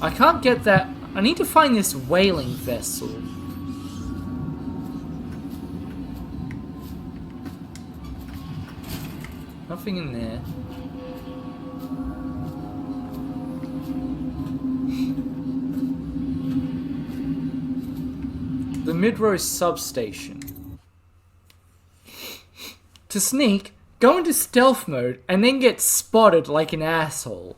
I can't get that. I need to find this whaling vessel. Nothing in there. The Mid-Rose substation. To sneak, go into stealth mode, and then get spotted like an asshole.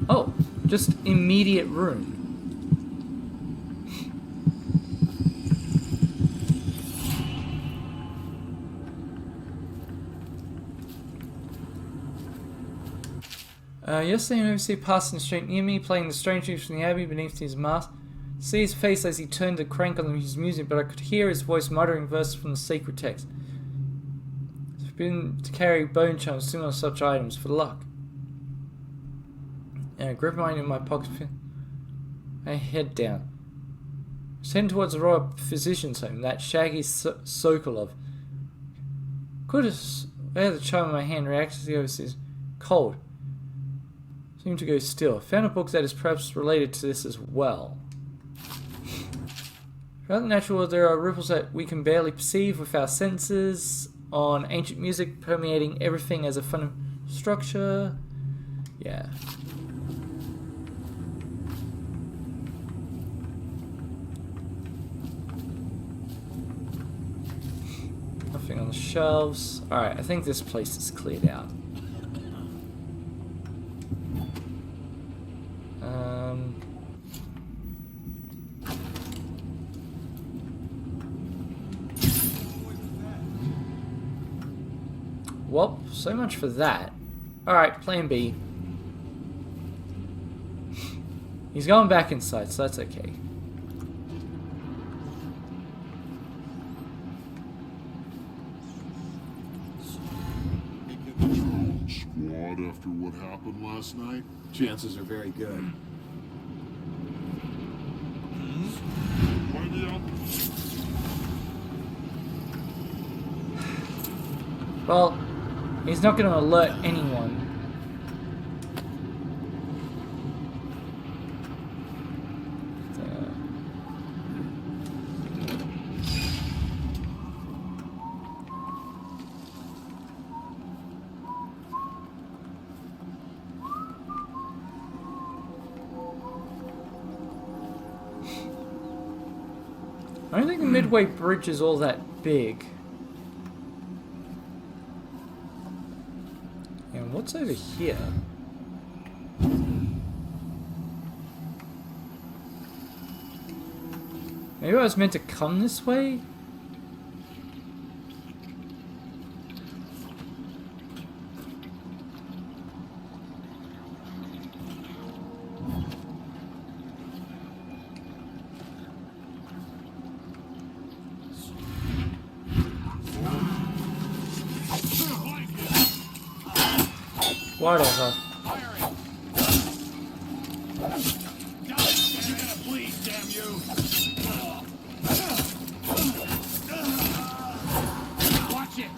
Oh, just immediate room. Yesterday, an overseer passed in the street near me, playing the strange tunes from the abbey beneath his mask. See his face as he turned the crank on his music, but I could hear his voice muttering verses from the sacred text. It's forbidden to carry bone charms, similar to such items, for luck. And I grip mine in my pocket. I head down. I send towards the royal physician's home, that shaggy Sokolov. Could have wear the charm in my hand, reacted to the overseas. Cold. Seemed to go still. Found a book that is perhaps related to this as well. Throughout the natural world, there are ripples that we can barely perceive with our senses, on ancient music permeating everything as a fundamental structure. Yeah. Nothing on the shelves. Alright, I think this place is cleared out. Well, so much for that. Alright, plan B. He's going back inside, so that's okay. Squad after what happened last night? Chances are very good. Well, he's not going to alert anyone. I don't think the Midway Bridge is all that big. And what's over here? Maybe I was meant to come this way? Whatever. Please, damn you! Watch it!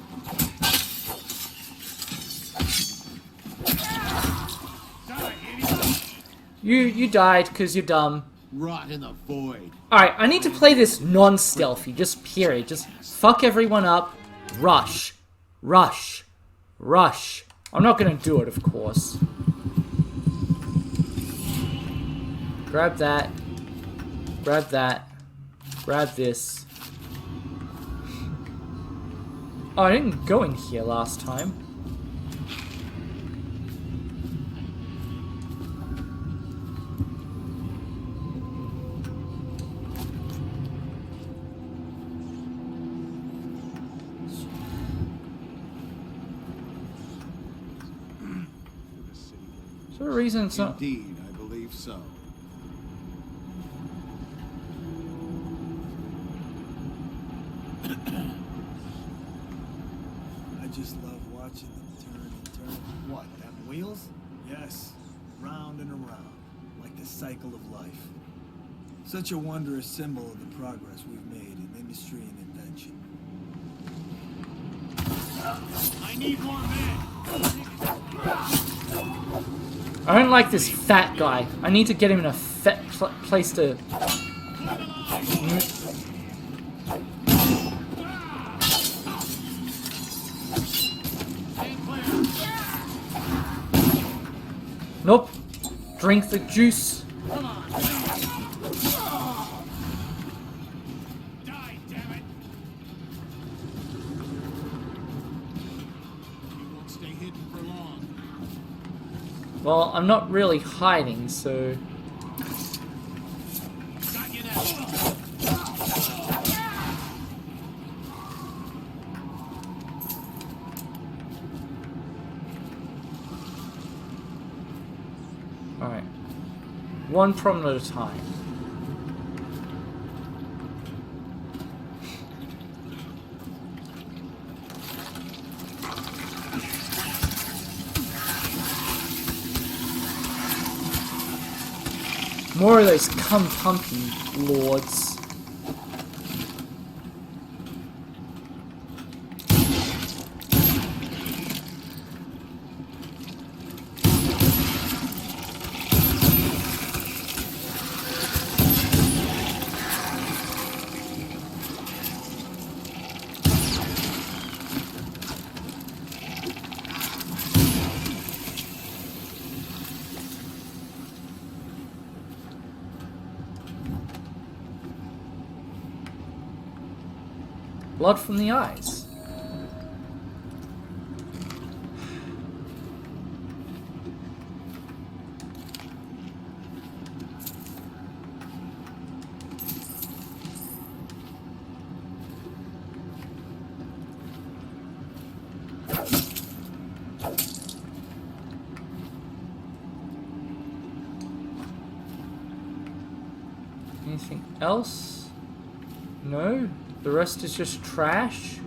You died because you're dumb. Rot in the void. Alright, I need to play this non-stealthy, just period. Just fuck everyone up. Rush. Rush. Rush. I'm not gonna do it, of course. Grab that. Grab that. Grab this. Oh, I didn't go in here last time. Is there a reason it's not... Indeed, I believe so. I just love watching them turn and turn. What, them wheels? Yes, round and around, like the cycle of life. Such a wondrous symbol of the progress we've made in industry and invention. I need more men! I don't like this fat guy. I need to get him in a fat place to... Nope. Drink the juice. Die, damn it! You won't stay hidden for long. Well, I'm not really hiding, so... Got you now. Alright. One problem at a time. More of those cum-pumpy lords. Blood from the eyes. Anything else? No? The rest is just trash?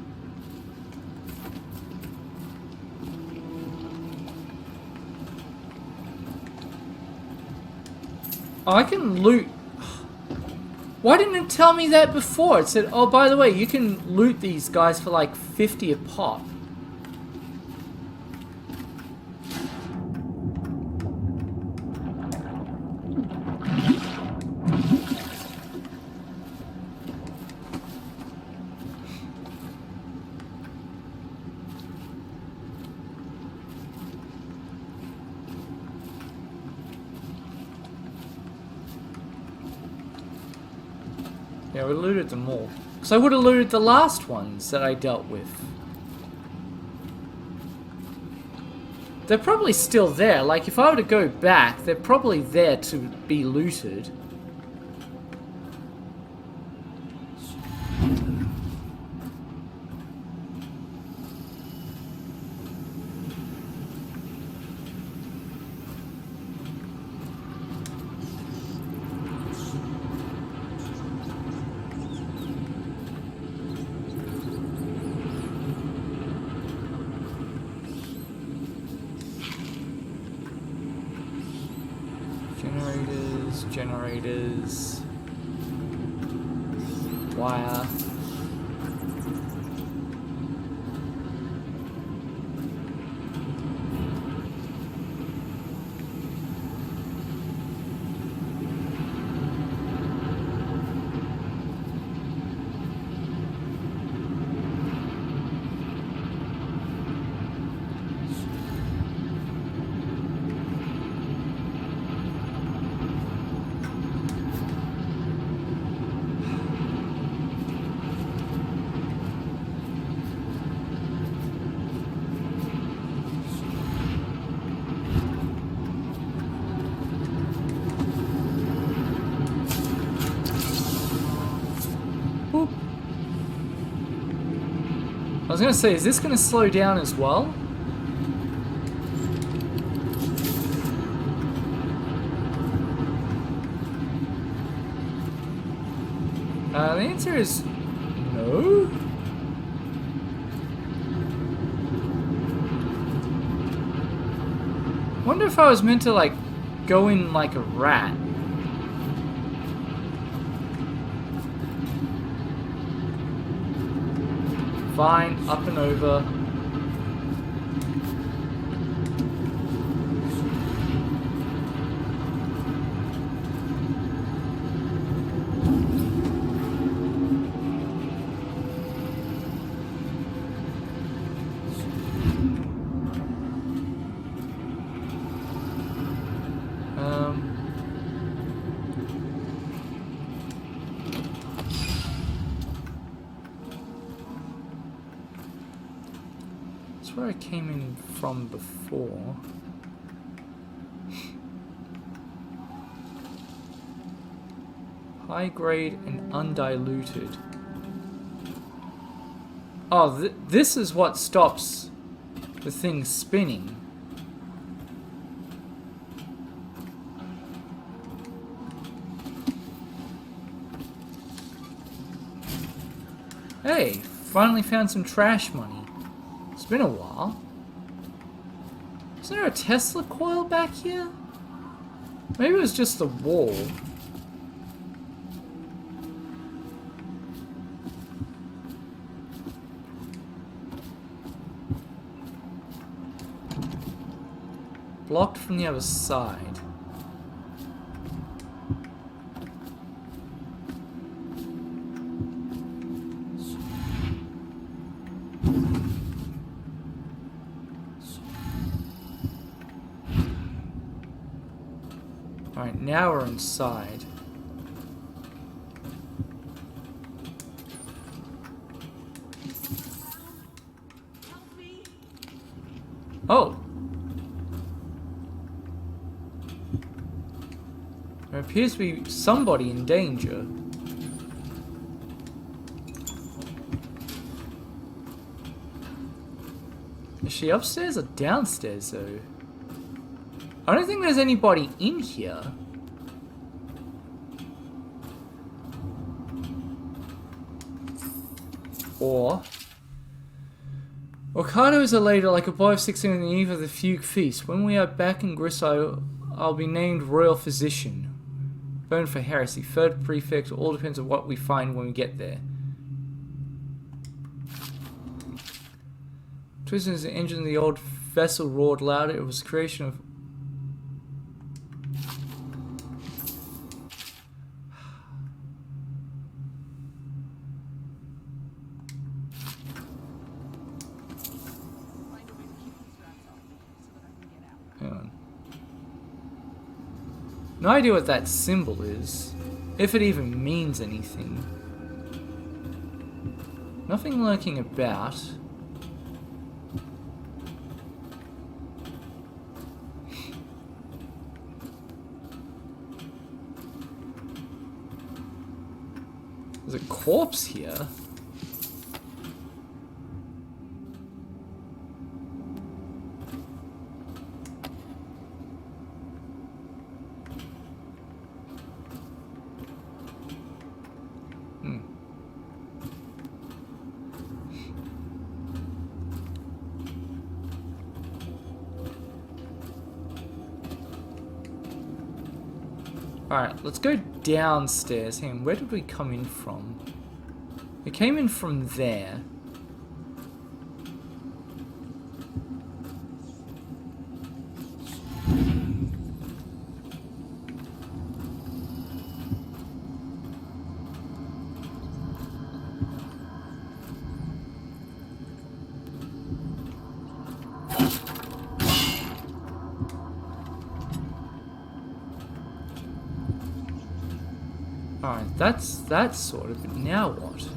Oh, I can loot. Why didn't it tell me that before? It said, oh, by the way, you can loot these guys for like 50 a pop. Yeah, we looted them all. So I would have looted the last ones that I dealt with. They're probably still there. Like, if I were to go back, they're probably there to be looted. Generators, wire. I was gonna say, is this gonna slow down as well? The answer is no. Wonder if I was meant to like go in like a rat. Fine, up and over. That's where I came in from before. High grade and undiluted. Oh, this is what stops the thing spinning. Hey, finally found some trash money. It's been a while. Is there a Tesla coil back here? Maybe it was just the wall. Blocked from the other side. Alright, now we're inside. Oh! There appears to be somebody in danger. Is she upstairs or downstairs though? I don't think there's anybody in here. Or Ocado is a lady like a boy of 16 on the eve of the fugue feast. When we are back in Grisai, I'll be named Royal Physician. Burned for heresy. Third prefect. All depends on what we find when we get there. Twisting as the engine of the old vessel roared louder. It was the creation of... Hang on. No idea what that symbol is. If it even means anything. Nothing lurking about. There's a corpse here. Alright, let's go downstairs. Hang on, where did we come in from? We came in from there. Alright, that's that sort of, but now what?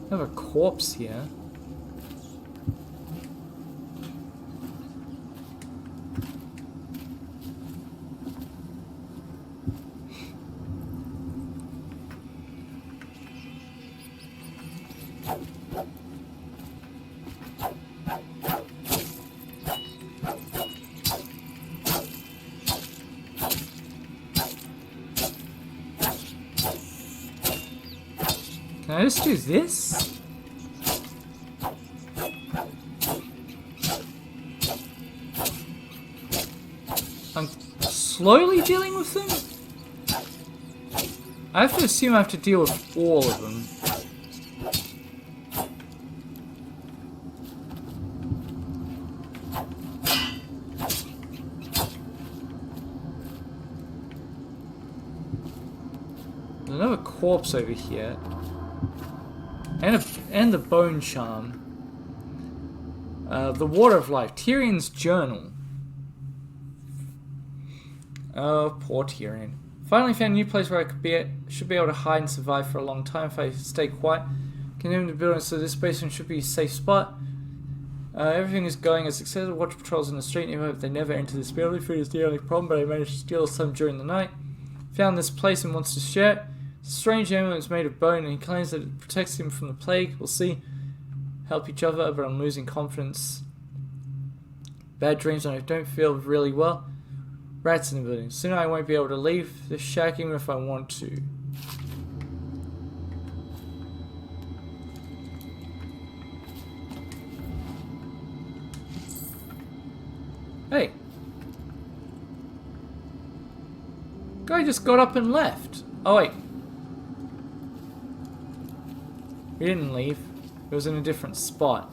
I have a corpse here. Can I just do this? I'm slowly dealing with them? I have to assume I have to deal with all of them. There's another corpse over here. And the bone charm. The water of life. Tyrion's journal. Oh, poor Tyrion. Finally found a new place where should be able to hide and survive for a long time if I stay quiet. Condemned the building, so this basement should be a safe spot. Everything is going as expected. Watch patrols in the street, and hope they never enter this building. Food is the only problem, but I managed to steal some during the night. Found this place and wants to share it. It's a strange amulet is made of bone, and he claims that it protects him from the plague. We'll see. Help each other, but I'm losing confidence. Bad dreams, and I don't feel really well. Rats in the building. Soon I won't be able to leave this shack even if I want to. Hey. Guy just got up and left. Oh wait. He didn't leave. It was in a different spot.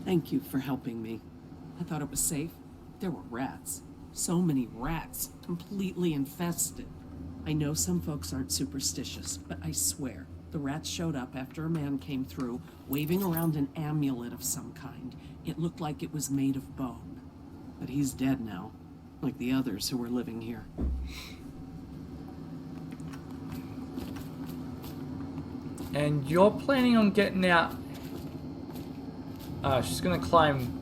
Thank you for helping me. I thought it was safe. There were rats. So many rats. Completely infested. I know some folks aren't superstitious, but I swear, the rats showed up after a man came through, waving around an amulet of some kind. It looked like it was made of bone. But he's dead now, like the others who were living here. And you're planning on getting out. She's gonna climb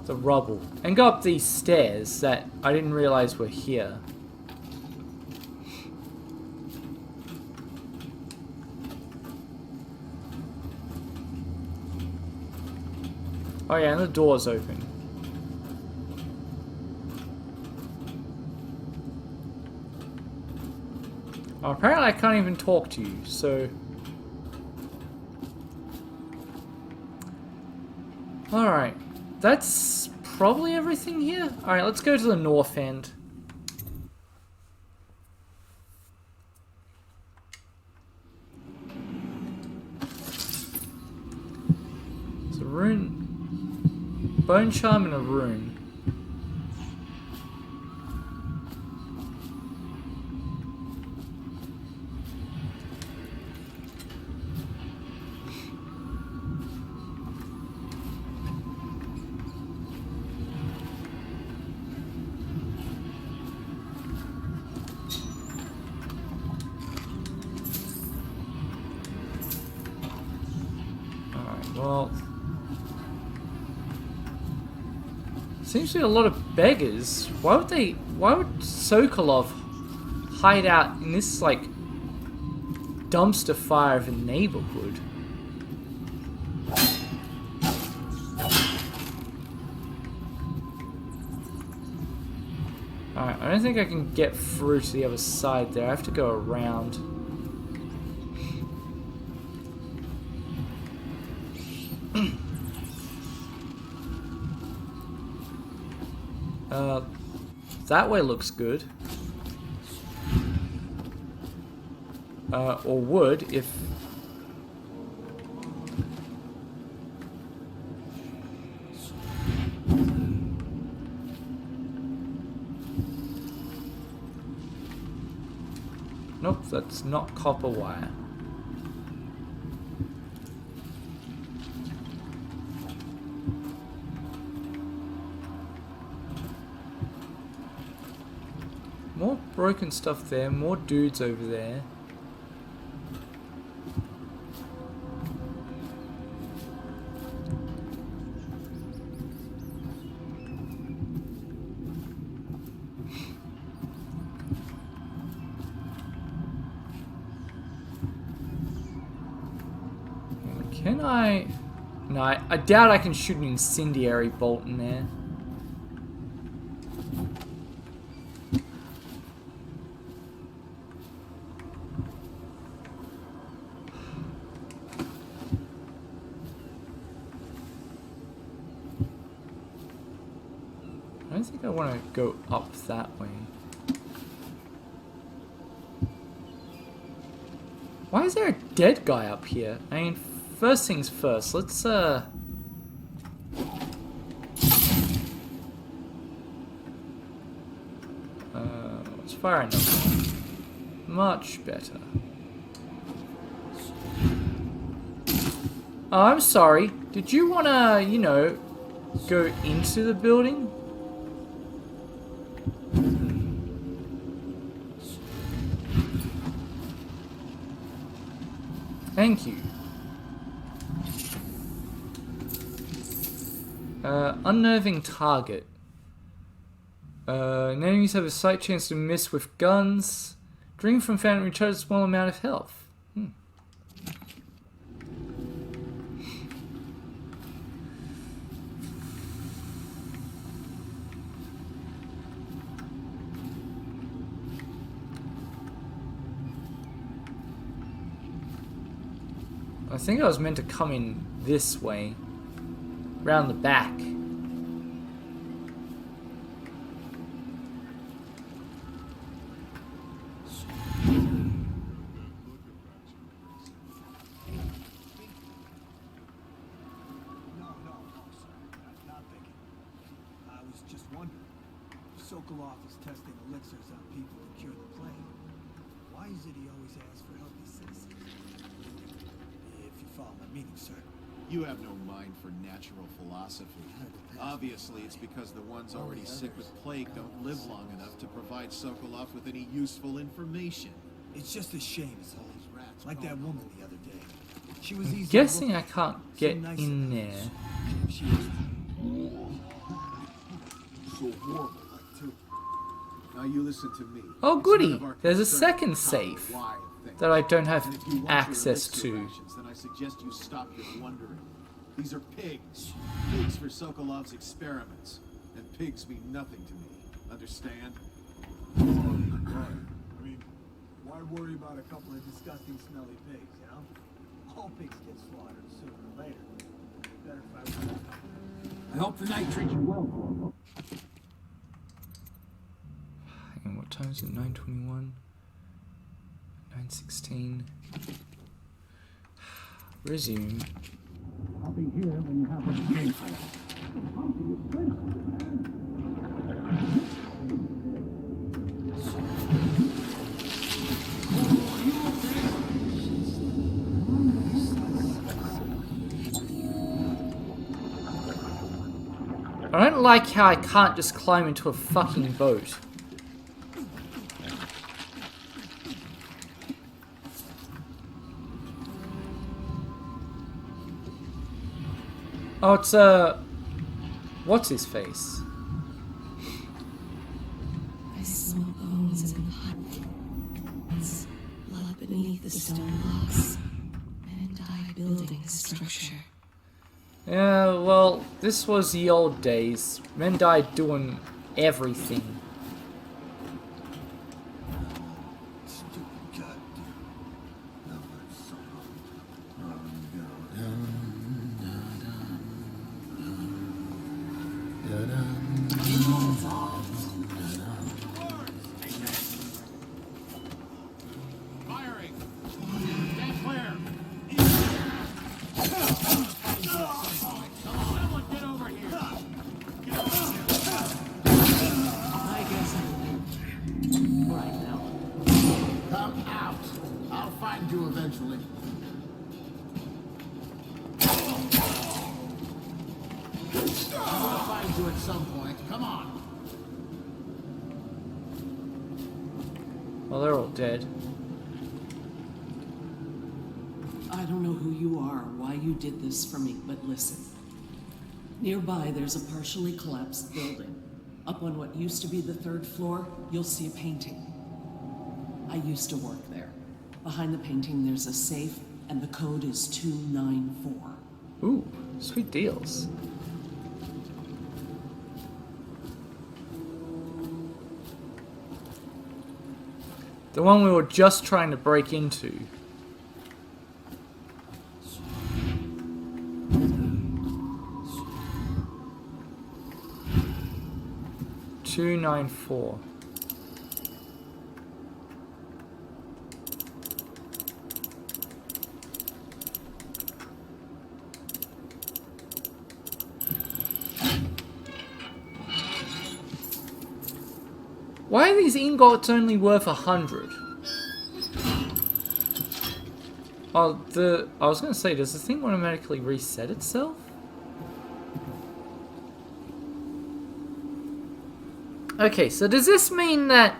the rubble and go up these stairs that I didn't realize were here. Oh yeah, and the door's open. Oh, apparently I can't even talk to you, so... Alright, that's probably everything here. Alright, let's go to the north end. It's a rune. Bone charm and a rune. Well, seems to be a lot of beggars. Why would Sokolov hide out in this, like, dumpster fire of a neighborhood? Alright, I don't think I can get through to the other side there. I have to go around. That way looks good. Or would if... Nope, that's not copper wire. More broken stuff there, more dudes over there. Can I... No, I doubt I can shoot an incendiary bolt in there. I don't think I want to go up that way. Why is there a dead guy up here? I mean, first things first, let's let's fire another one. Much better. Oh, I'm sorry. Did you wanna, you know, go into the building? Thank you. Unnerving target. Enemies have a slight chance to miss with guns. Drink from fountain recharge a small amount of health. I think I was meant to come in this way. Round the back. No, sir. Not thinking. I was just wondering. Sokolov is testing elixirs on people to cure the plague. Why is it he always asks for healthy citizens? If you follow my meaning, sir. You have no mind for natural philosophy. Obviously, it's because the ones already sick with plague don't live long enough to provide Sokolov with any useful information. It's just a shame, it's all these rats. Like that woman the other day. She was easy. Guessing I can't get in there. She was so horrible, like, too. Now you listen to me. Oh It's goody! none of our There's a concern second how or safe why of things. that I don't have And if you want your access elixir to. rations, then I suggest you stop your wondering. These are pigs. Pigs for Sokolov's experiments. And pigs mean nothing to me. Understand? Right. I mean, why worry about a couple of disgusting, smelly pigs, you know? All pigs get slaughtered sooner or later. Better fight with I hope the night treats you well, Corporal. Hang on, what time is it? 9:21? 9:16. Resume. I'll be here when you have what you came for. I don't like how I can't just climb into a fucking boat. Oh, it's what's his face? I smell bones and huts. Blood beneath the stone blocks. Men die building a structure. Yeah, well, this was the old days. Men died doing everything. stupid goddamn. Firing! Stand clear! Someone get over here! I guess I'm right now. Come out. I'll find you eventually. I'll find you at some point. Come on. Well, they're all dead. I don't know who you are or why you did this for me, but listen. Nearby, there's a partially collapsed building. Up on what used to be the 3rd floor, you'll see a painting. I used to work there. Behind the painting, there's a safe, and the code is 294. Ooh, sweet deals. The one we were just trying to break into. $294. Why are these ingots only worth 100? Oh, I was gonna say, does the thing automatically reset itself? Okay, so does this mean that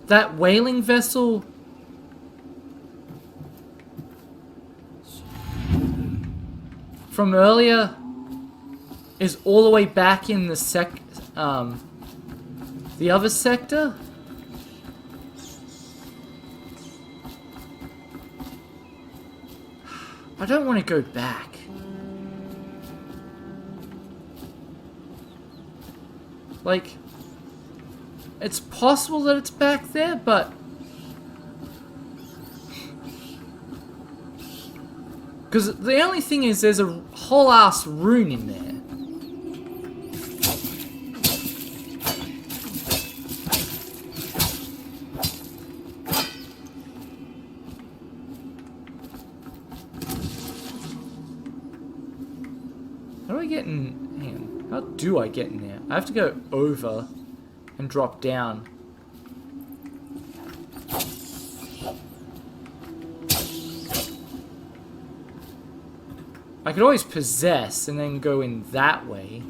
that whaling vessel from earlier is all the way back in the the other sector? I don't want to go back. Like, it's possible that it's back there, but because the only thing is there's a whole ass rune in there. How do I get in? Hang on. How do I get in there? I have to go over and drop down. I could always possess and then go in that way.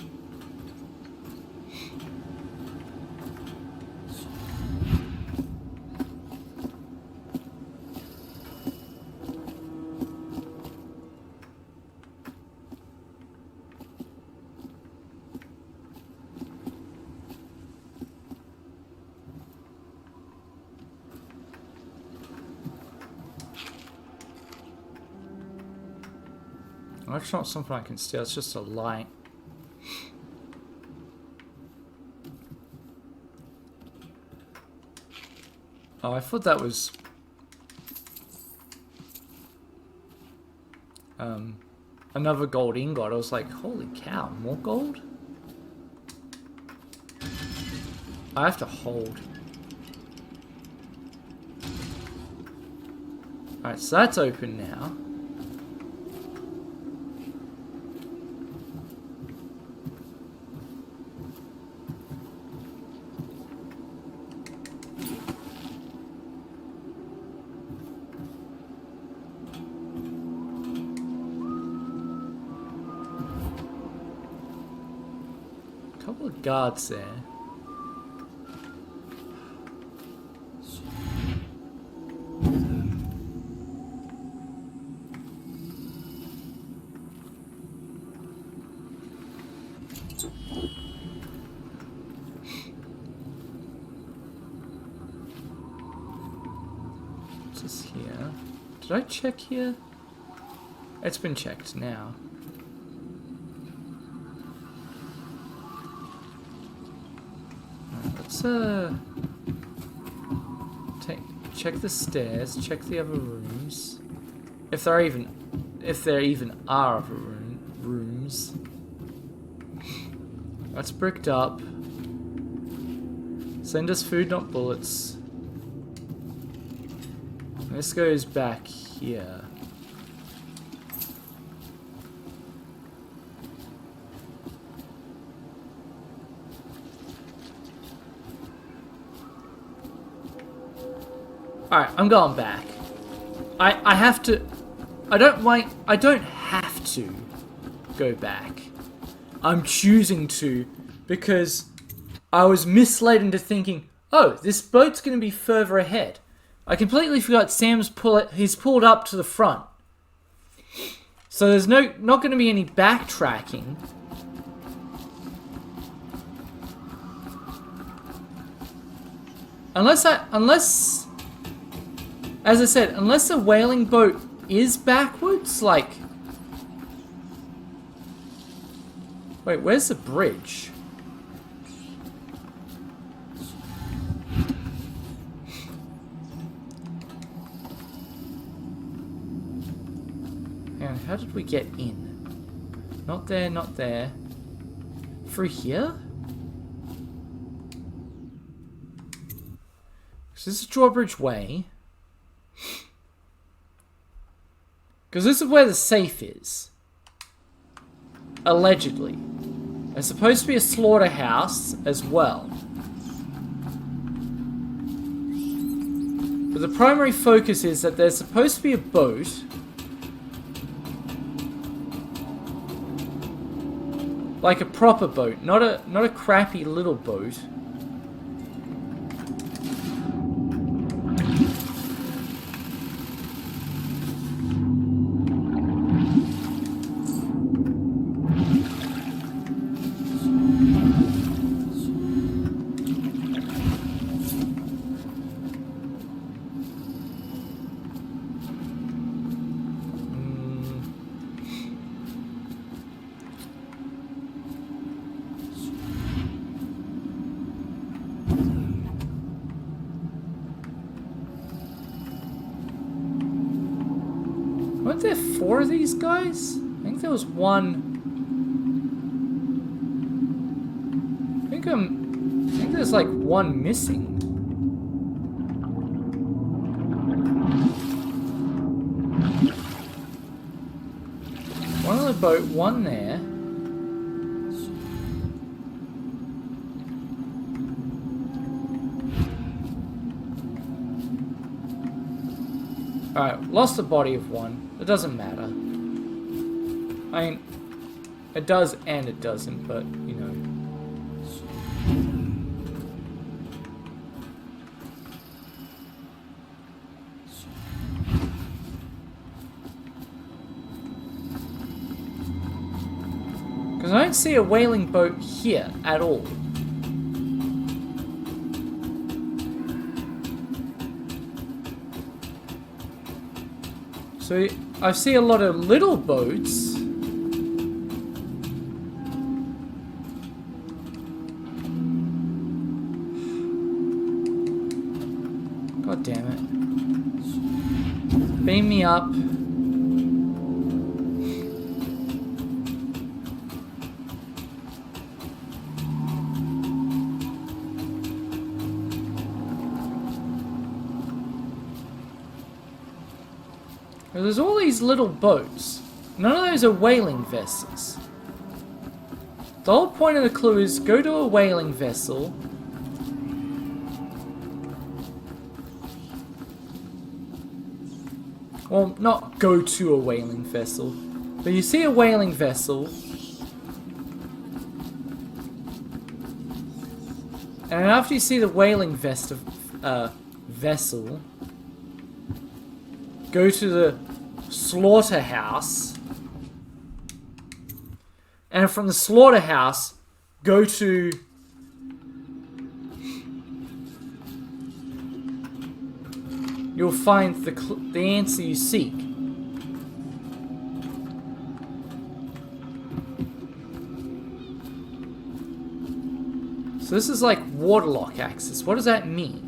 That's not something I can steal, it's just a light. Oh, I thought that was another gold ingot. I was like, holy cow, more gold? I have to hold. Alright, so that's open now. Couple of guards there. What's this here? Did I check here? It's been checked now. Let's check the stairs, check the other rooms. If there even are other rooms. That's bricked up. Send us food, not bullets. This goes back here. Alright, I'm going back. I have to... I don't have to go back. I'm choosing to because I was misled into thinking, oh, this boat's going to be further ahead. I completely forgot he's pulled up to the front. So there's not going to be any backtracking. Unless as I said, unless the whaling boat is backwards, like... Wait, where's the bridge? And how did we get in? Not there, not there. Through here? So this is Drawbridge Way. Because this is where the safe is. Allegedly. There's supposed to be a slaughterhouse as well. But the primary focus is that there's supposed to be a boat Like a proper boat, not a crappy little boat. Weren't there 4 of these guys? I think there was one. I think there's like one missing. One on the boat, one there. Alright, lost the body of one. It doesn't matter. I mean, it does and it doesn't, but, you know. Because I don't see a whaling boat here at all. So I see a lot of little boats. God damn it. Beam me up. There's all these little boats. None of those are whaling vessels. The whole point of the clue is go to a whaling vessel. Well, not go to a whaling vessel. But you see a whaling vessel. And after you see the whaling vessel, go to the slaughterhouse, and from the slaughterhouse go to you'll find the answer you seek. So this is like waterlock access. What does that mean?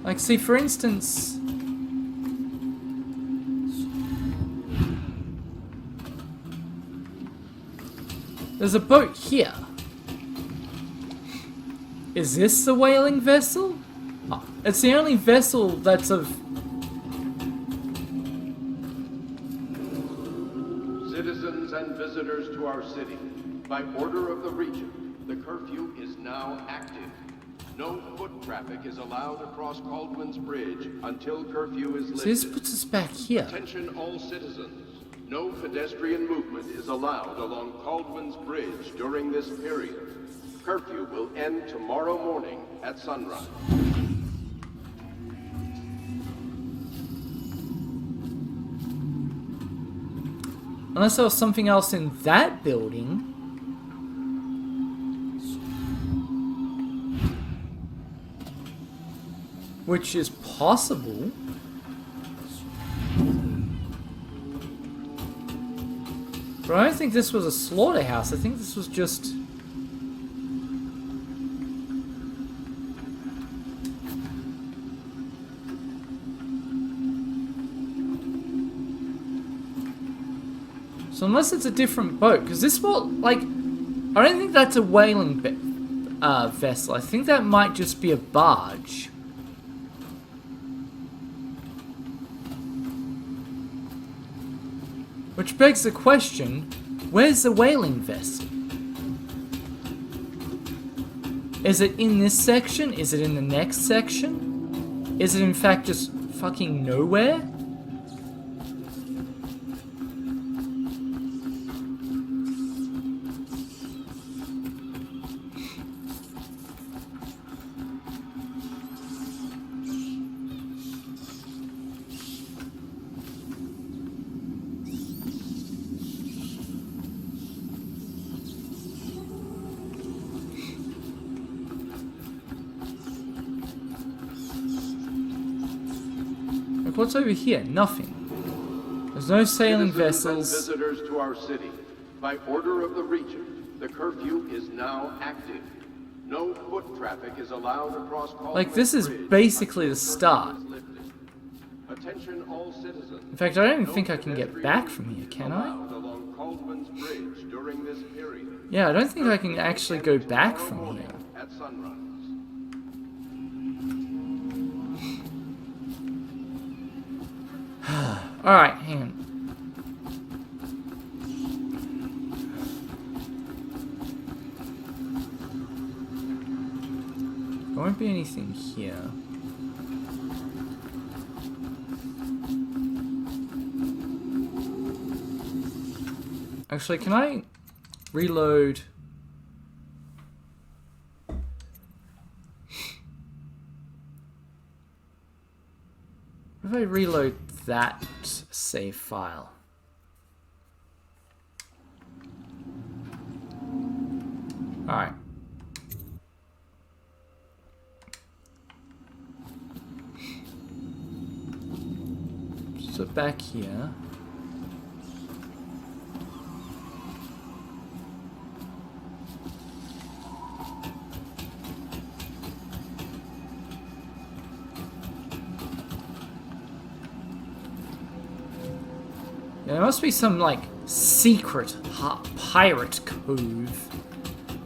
Like, see, for instance, there's a boat here. Is this the whaling vessel? Oh, it's the only vessel that's of... Citizens and visitors to our city, by order of the Regent, the curfew is now active. No foot traffic is allowed across Caldwell's Bridge until curfew is lifted. So this puts us back here. Attention all citizens. No pedestrian movement is allowed along Caldwell's Bridge during this period. Curfew will end tomorrow morning at sunrise. Unless there was something else in that building. Which is possible. But I don't think this was a slaughterhouse. I think this was just... So unless it's a different boat, because this boat, like, I don't think that's a whaling vessel. I think that might just be a barge. Which begs the question, where's the whaling vessel? Is it in this section? Is it in the next section? Is it in fact just fucking nowhere? What's over here? Nothing. There's no sailing vessels. Citizens and visitors to our city. By order of the Regent, the curfew is now active. No foot traffic is allowed across Caldwell Like, this is Bridge basically the until start. curfew is lifted. Attention all citizens. In fact, I don't even No think I can get back from here, can I? allowed along Caldwell's Bridge during this period. Yeah, I don't think I can actually go back from here. At sunrise. Alright, hang on. There won't be anything here. Actually, can I reload? If I reload that save file. Alright. So back here. Yeah, there must be some, like, secret pirate cove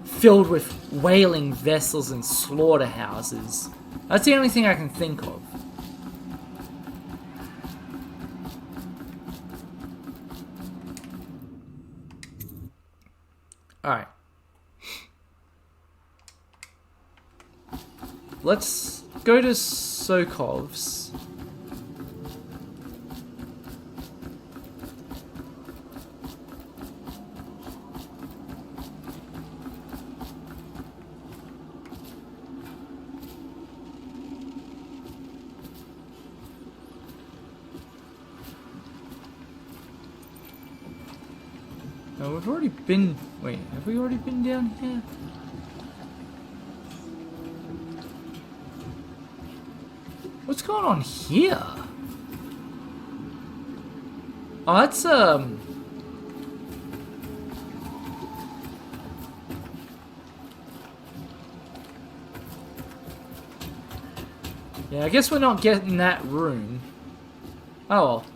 filled with whaling vessels and slaughterhouses. That's the only thing I can think of. Alright. Let's go to Sokov's. No, we've already been... Wait, have we already been down here? What's going on here? Oh, that's, yeah, I guess we're not getting that room. Oh, well.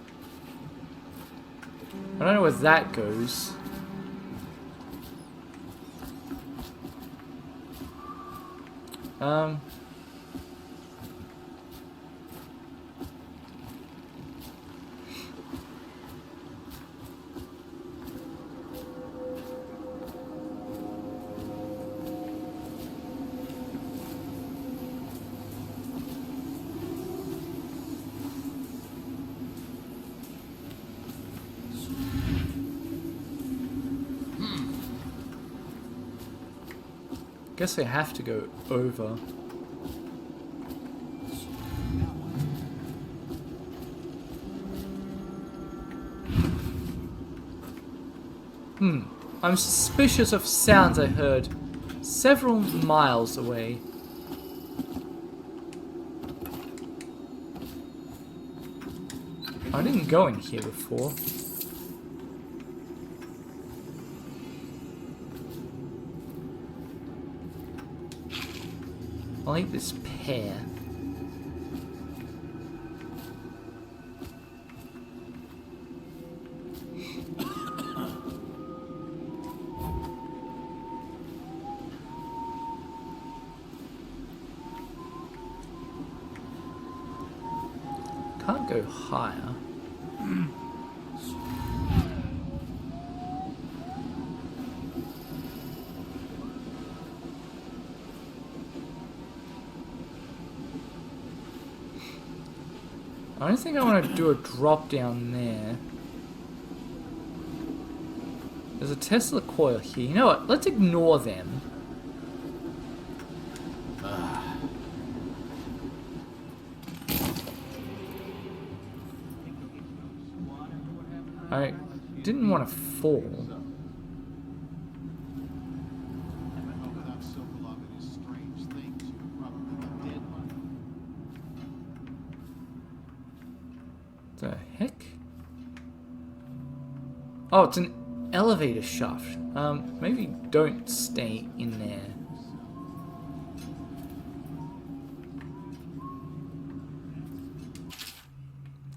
I don't know where that goes. Guess I have to go over. I'm suspicious of sounds I heard several miles away. I didn't go in here before. I'll eat this pear. Can't go higher. I don't think I want to do a drop down there. There's a Tesla coil here. You know what? Let's ignore them. I didn't want to fall. Without Sokolov and his strange things, you would probably be dead by now. The heck? Oh, it's an elevator shaft. Maybe don't stay in there.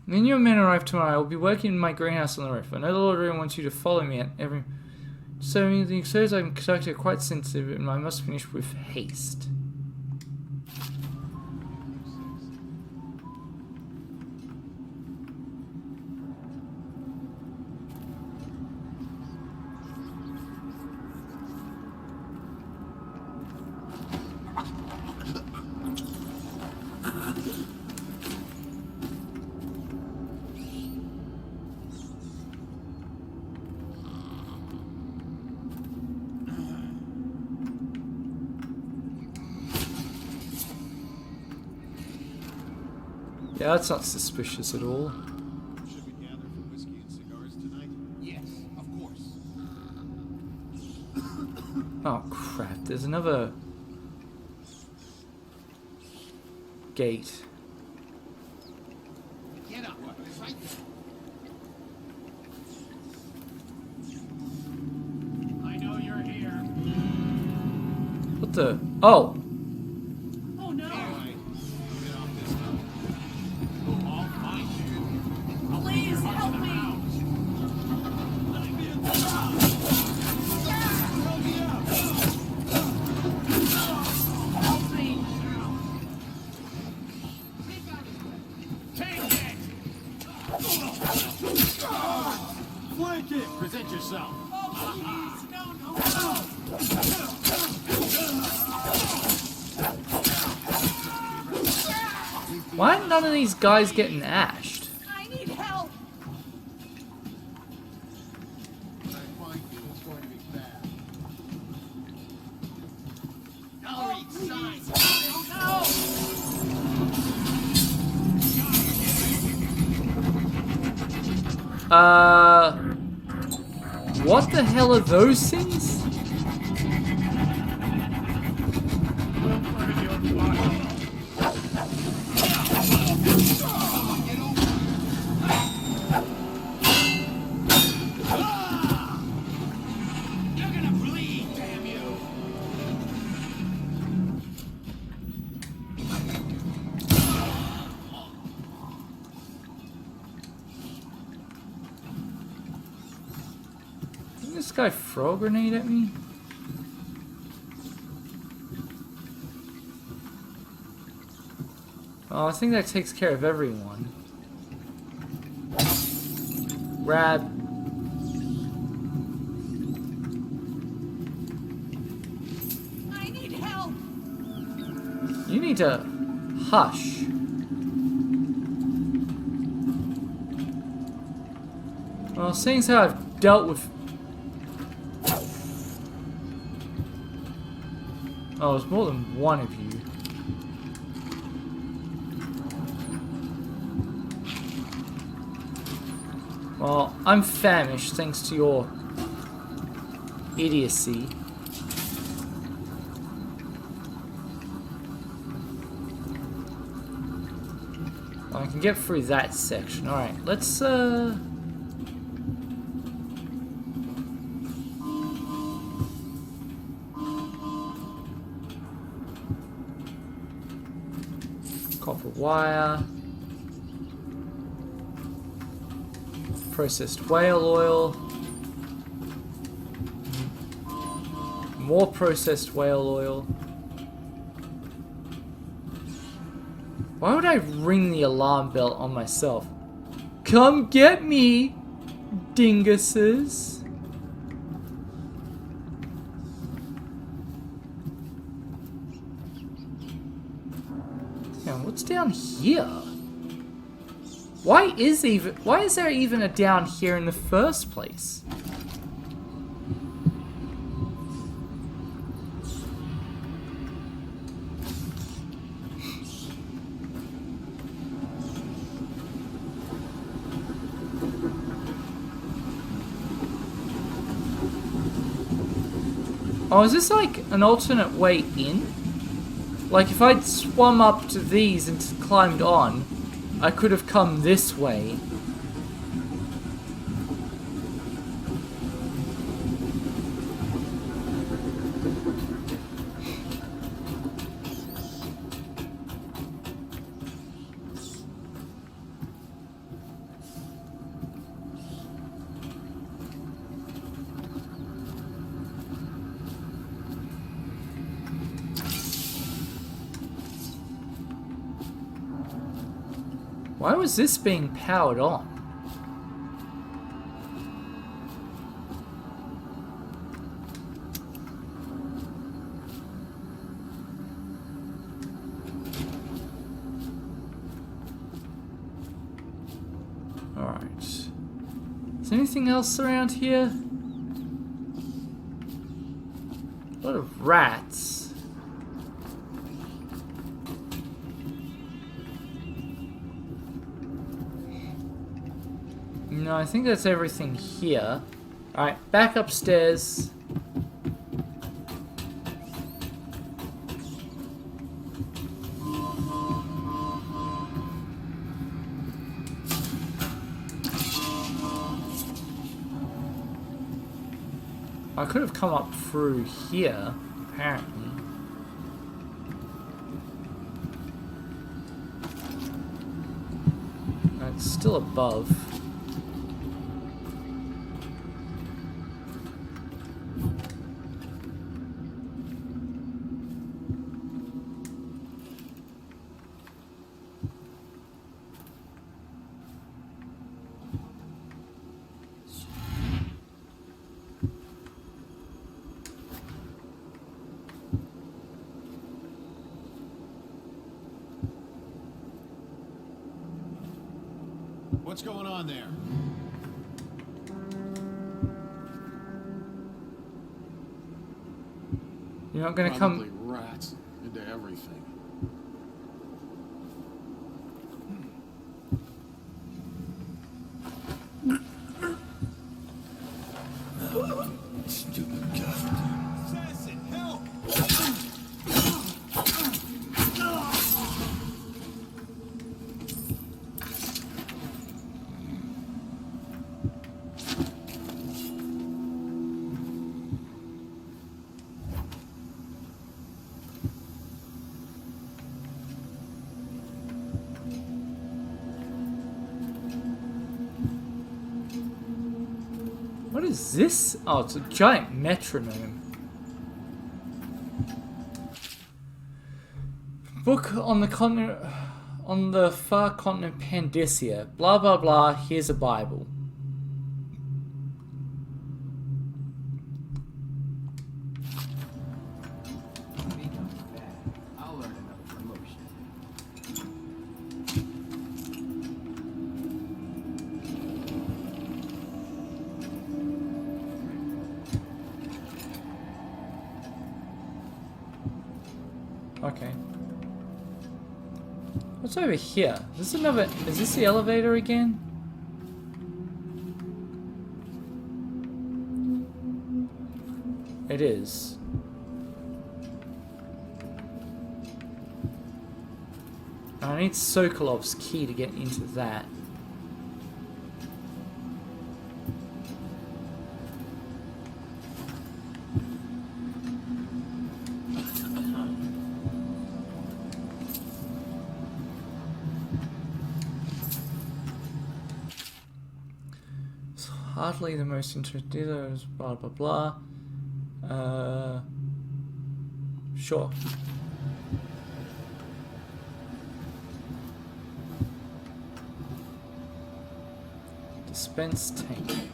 When your men arrive tomorrow, I will be working in my greenhouse on the roof. I know the Lord really wants you to follow me at every... So the exercises I'm conducting are quite sensitive and I must finish with haste. Yeah, that's not suspicious at all. Should we gather for whiskey and cigars tonight? Yes, of course. Oh crap, there's another gate. Get up. It's right there. I know you're here. What the? Oh! Oh no! Get off this now. I'll find you. Please help me! Help me! Take it! Flank it! Present yourself. Oh, please! No, no! Why are none of these guys getting ashed? I need help! When I find you, it's going to be bad. I'll read signs. Oh What the hell are those things? You're gonna bleed, damn you. Didn't this guy throw a grenade at me? Oh, I think that takes care of everyone. Grab. I need help! You need to hush. Well, seeing as how I've dealt with... Oh, there's more than one of you. Well, I'm famished thanks to your idiocy. Well, I can get through that section. Alright, let's copper wire. Processed whale oil. More processed whale oil. Why would I ring the alarm bell on myself? Come get me, dinguses. Damn, what's down here? Why is there even a down here in the first place? Oh, is this like an alternate way in? Like if I'd swum up to these and climbed on, I could have come this way. Why was this being powered on? Alright. Is there anything else around here? A lot of rats. No, I think that's everything here. Alright, back upstairs. I could have come up through here, apparently. It's still above. What's going on there? You're not gonna Probably come. rats into everything. Stupid guy. Assassin, help! What is this? Oh, it's a giant metronome. Book on the continent, on the far continent Pandysia. Blah blah blah. Here's a Bible. I'll learn another promotion. Okay. What's over here? Is this another? Is this the elevator again? It is. I need Sokolov's key to get into that. It's hardly the most interesting. Blah blah blah. Sure. Dispense tank.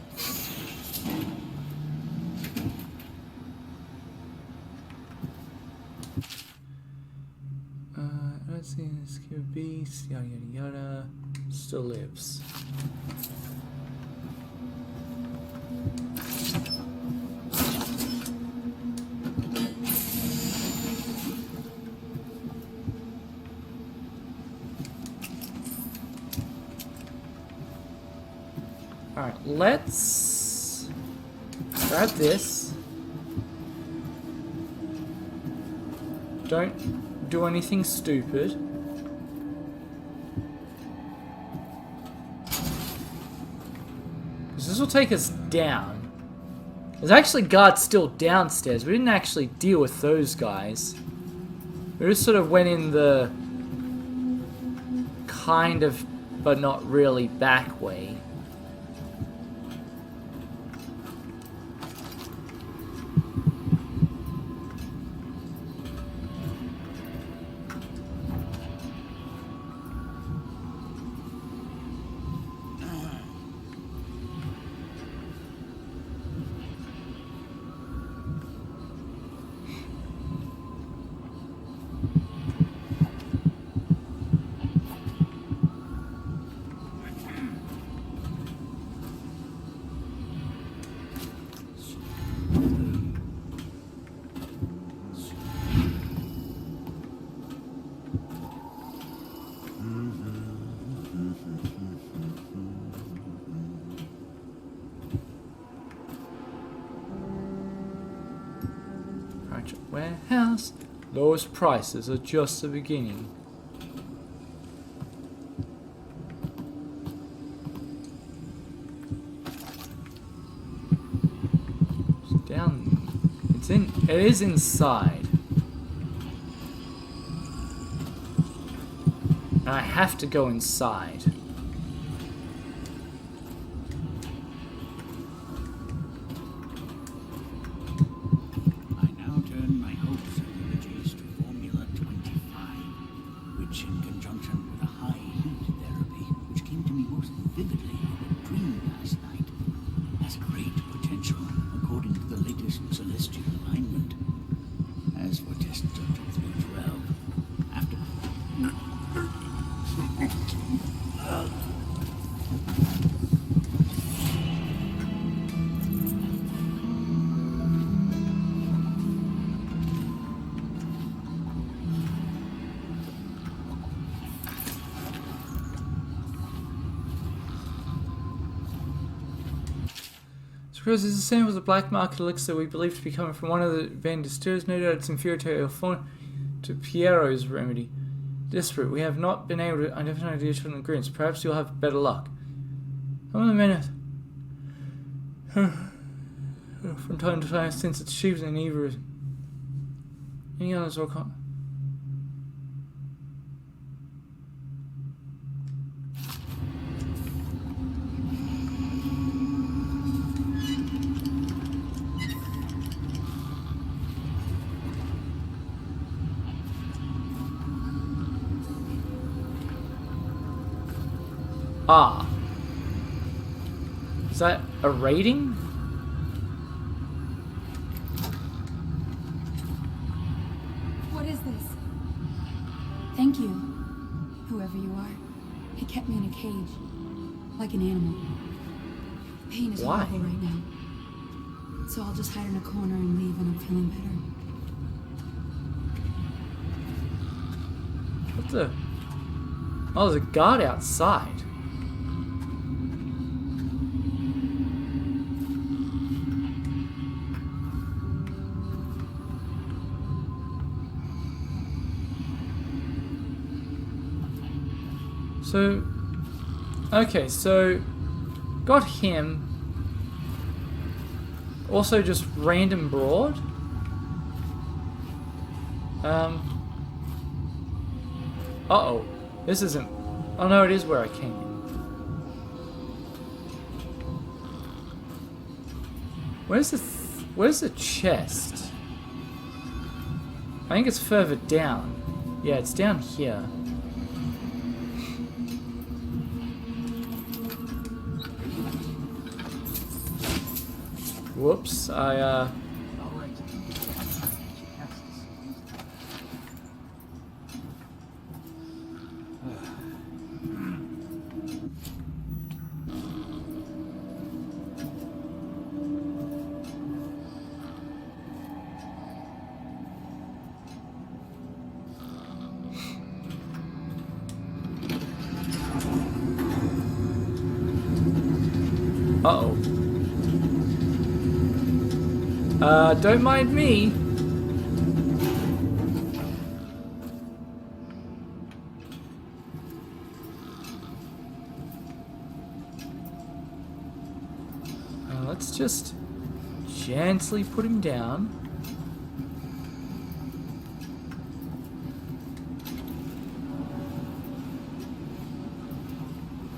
Let's see, this could be yada yada yada. still lives. Alright, let's grab this. Don't do anything stupid. Because this will take us down. There's actually guards still downstairs. We didn't actually deal with those guys. We just sort of went in the kind of, but not really back way. Warehouse. Lowest prices are just the beginning. It's down. It's in. It is inside. And I have to go inside. Because it's the same as the black market elixir we believe to be coming from one of the Van distillers. No doubt it's inferior to Piero's remedy. Desperate, we have not been able to identify the additional ingredients. Perhaps you'll have better luck. Hold on a minute. From time to time, since it's cheaper than either. Any others or can't. Ah. Is that a rating? What is this? Thank you, whoever you are. It kept me in a cage, like an animal. The pain is horrible right now. So I'll just hide in a corner and leave when I'm feeling better. What the? Oh, there's a guard outside. So, okay, so got him. Also just random broad. Uh-oh. This isn't... Oh no, it is where I came in. Where's the chest? I think it's further down. Yeah, it's down here. Whoops, Uh-oh. Don't mind me. Let's just gently put him down.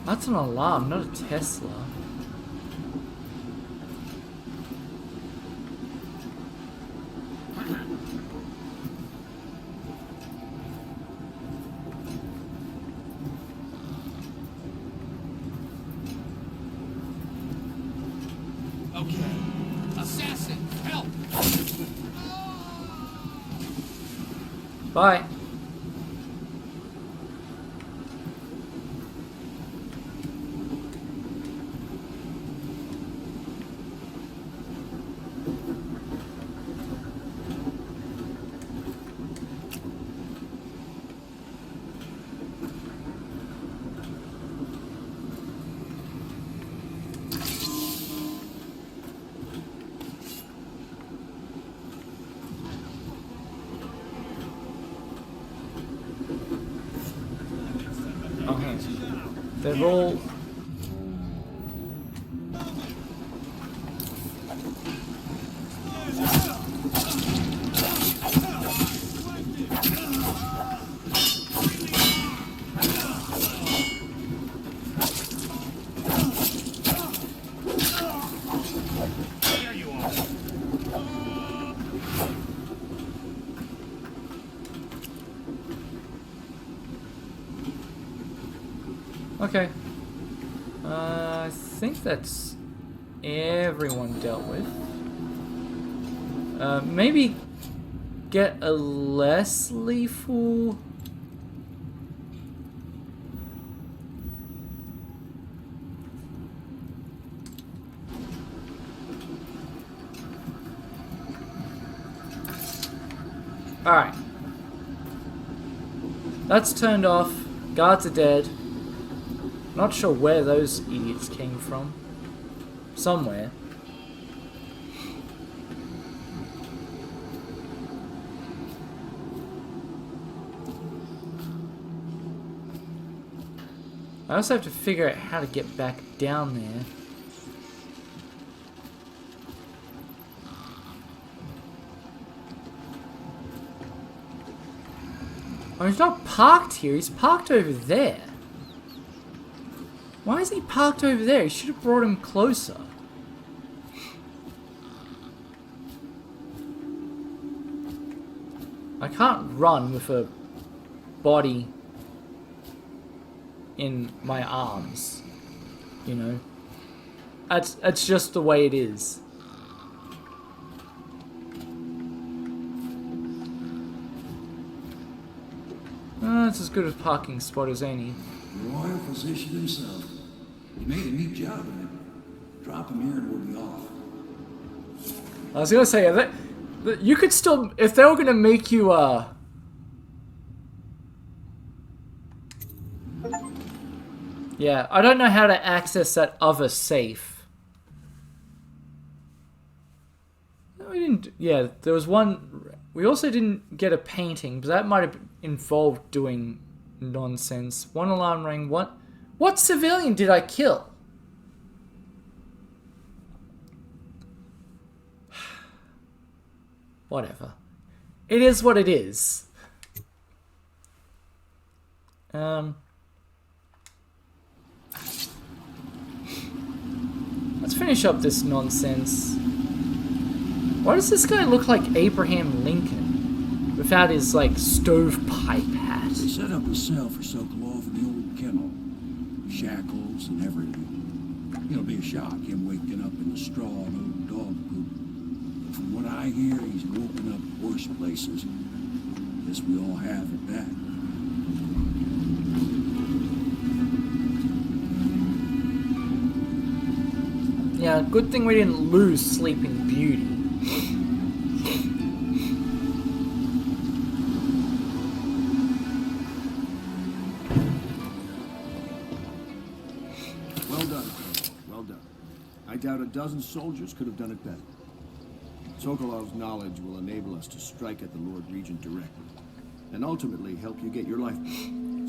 That's an alarm, not a Tesla. Okay. Assassin, help! Bye. Okay. They're all... Okay. I think that's everyone dealt with. Maybe get a less lethal... Alright. That's turned off. Guards are dead. Not sure where those idiots came from. Somewhere. I also have to figure out how to get back down there. Oh, he's not parked here, he's parked over there. Why is he parked over there? He should have brought him closer. I can't run with a body in my arms, you know. That's just the way it is. That's as good a parking spot as any. The royal physician himself. He made a neat job of it. Drop him here and we'll be off. I was gonna say that you could still, if they were gonna make you yeah, I don't know how to access that other safe. No, we didn't. Yeah, there was one. We also didn't get a painting, but that might have involved doing nonsense. One alarm rang. What civilian did I kill? Whatever. It is what it is. Let's finish up this nonsense. Why does this guy look like Abraham Lincoln without his, like, stovepipe hat? They set up a cell for Sokolov in the old kennel. Shackles and everything. It'll be a shock, him waking up in the straw and old dog poop. But from what I hear, he's woken up worse places. Guess we all have at that. Yeah, good thing we didn't lose Sleeping Beauty. Well done, well done. a dozen soldiers could have done it better. Sokolov's knowledge will enable us to strike at the Lord Regent directly, and ultimately help you get your life back.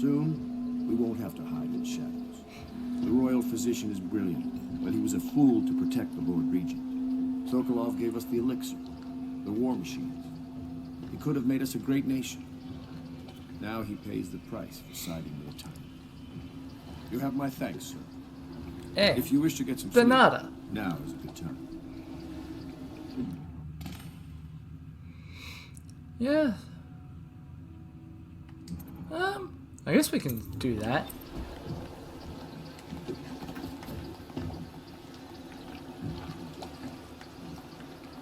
Soon, we won't have to hide in shadows. The royal physician is brilliant, but he was a fool to protect the Lord Regent. Sokolov gave us the elixir, the war machines. He could have made us a great nation. Now he pays the price for siding with the tyrant. You have my thanks, sir. Hey, If you wish to get some sleep, Benada. now is a good time. Yeah. I guess we can do that.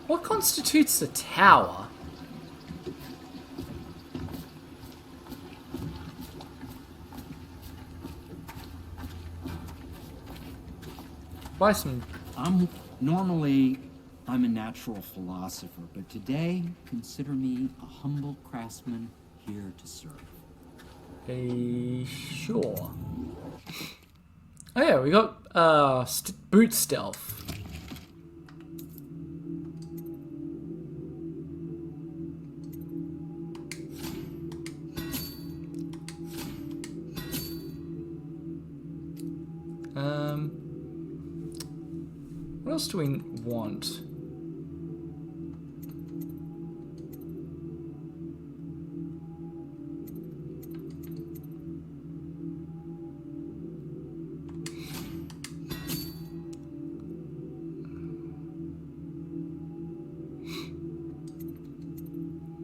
What constitutes the tower? Buy some. Normally, I'm a natural philosopher, but today, consider me a humble craftsman here to serve. Sure. Oh yeah, we got boot stealth. What else do we want?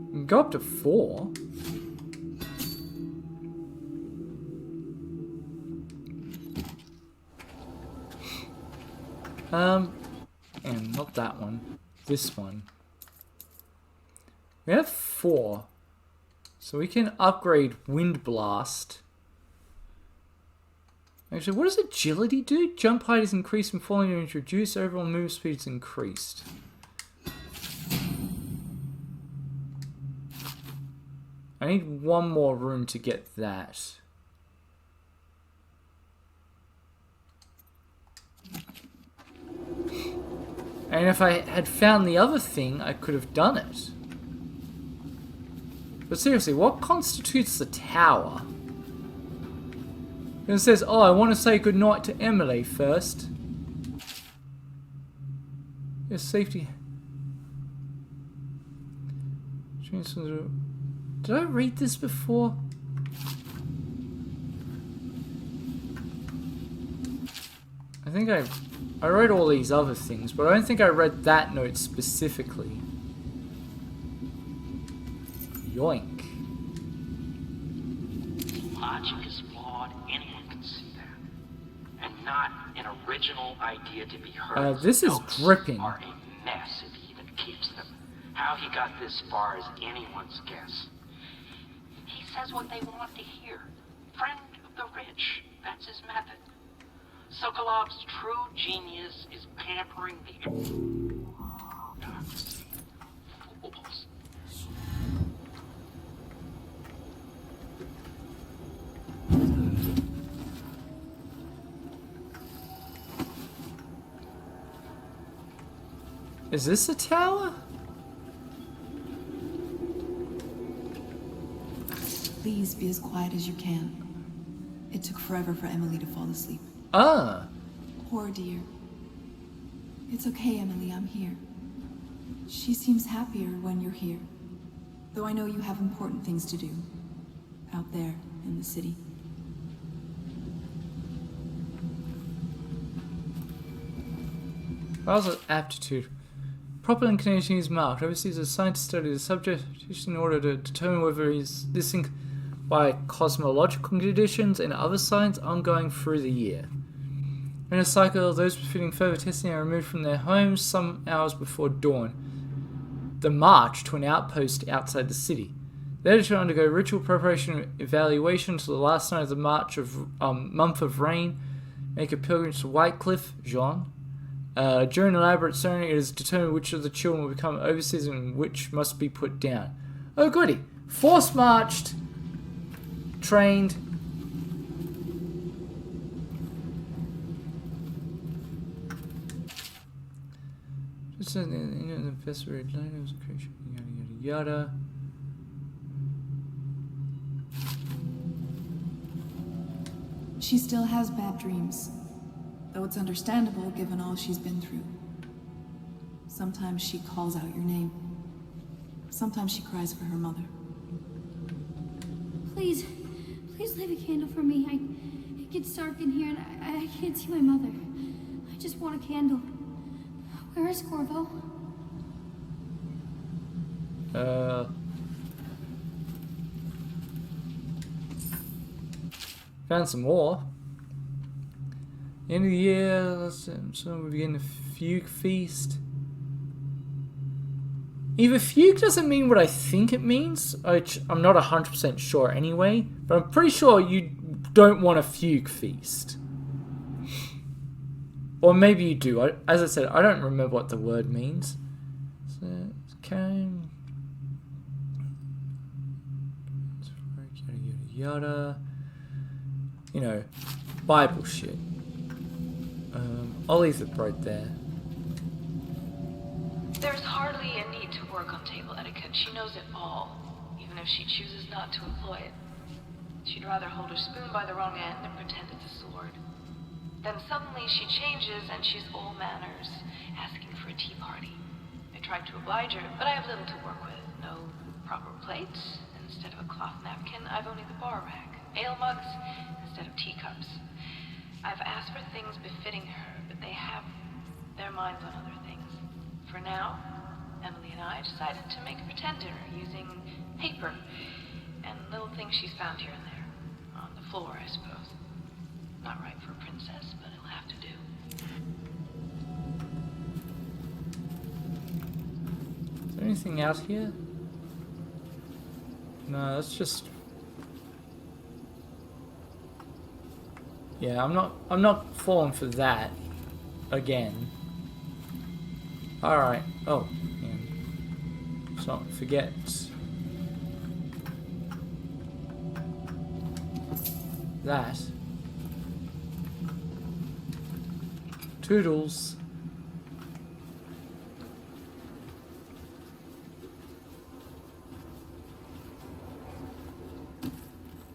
We can go up to 4. And not that one. This one. We have 4. So we can upgrade Wind Blast. Actually, what does agility do? Jump height is increased and falling is reduced. Overall move speed is increased. I need one more room to get that. And if I had found the other thing, I could have done it. But seriously, what constitutes the tower? It says, oh, I want to say goodnight to Emily first. Yes, safety. Did I read this before? I think I read all these other things, but I don't think I read that note specifically. Yoink. Logic is flawed, anyone can see that. And not an original idea to be heard. This is Notes dripping. Are a mess if he even keeps them. How he got this far is anyone's guess. He says what they want to hear. Friend of the rich. That's his method. Sokolov's true genius is pampering the fools. Is this a tower? Please be as quiet as you can. It took forever for Emily to fall asleep. Ah. Poor dear. It's okay, Emily, I'm here. She seems happier when you're here. Though I know you have important things to do. Out there, in the city. Browser aptitude. Proper inclination is marked. Overseas a scientist study the subject in order to determine whether he's listening by cosmological conditions and other signs ongoing through the year. In a cycle, those befitting further testing are removed from their homes some hours before dawn. The march to an outpost outside the city. They are to undergo ritual preparation and evaluation until the last night of the month of rain. Make a pilgrimage to Whitecliff, Jean. During an elaborate ceremony, it is determined which of the children will become overseers and which must be put down. Oh goody! Force marched, trained. It's in the best red line. It was a creature. Yada yada yada. She still has bad dreams, though it's understandable given all she's been through. Sometimes she calls out your name. Sometimes she cries for her mother. Please, please leave a candle for me. It gets dark in here and I can't see my mother. I just want a candle. Where is Corvo? Found some more. End of the year, so we begin the fugue feast. Either fugue doesn't mean what I think it means, which I'm not 100% sure anyway, but I'm pretty sure you don't want a fugue feast. Or maybe you do. As I said, I don't remember what the word means. So, yada yada yada. You know, Bible shit. I'll leave it right there. There's hardly a need to work on table etiquette. She knows it all, even if she chooses not to employ it. She'd rather hold her spoon by the wrong end and pretend it's a sword. Then suddenly she changes and she's all manners, asking for a tea party. I tried to oblige her, but I have little to work with. No proper plates. Instead of a cloth napkin, I've only the bar rack. Ale mugs instead of teacups. I've asked for things befitting her, but they have their minds on other things. For now, Emily and I decided to make a pretend dinner using paper and little things she's found here and there. On the floor, I suppose. Not right for a princess, but it'll have to do. Is there anything out here? No, that's just... Yeah, I'm not falling for that again. Alright. Oh, and let's not forget. That. Toodles.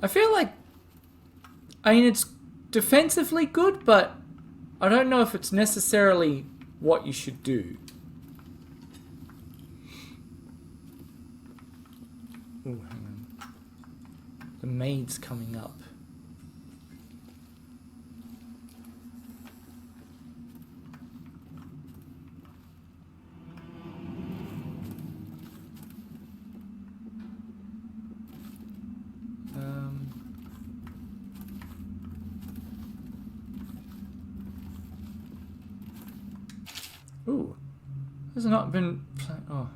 I feel like, I mean, it's defensively good, but I don't know if it's necessarily what you should do. Ooh, hang on. The maid's coming up. Ooh, has not been. Oh,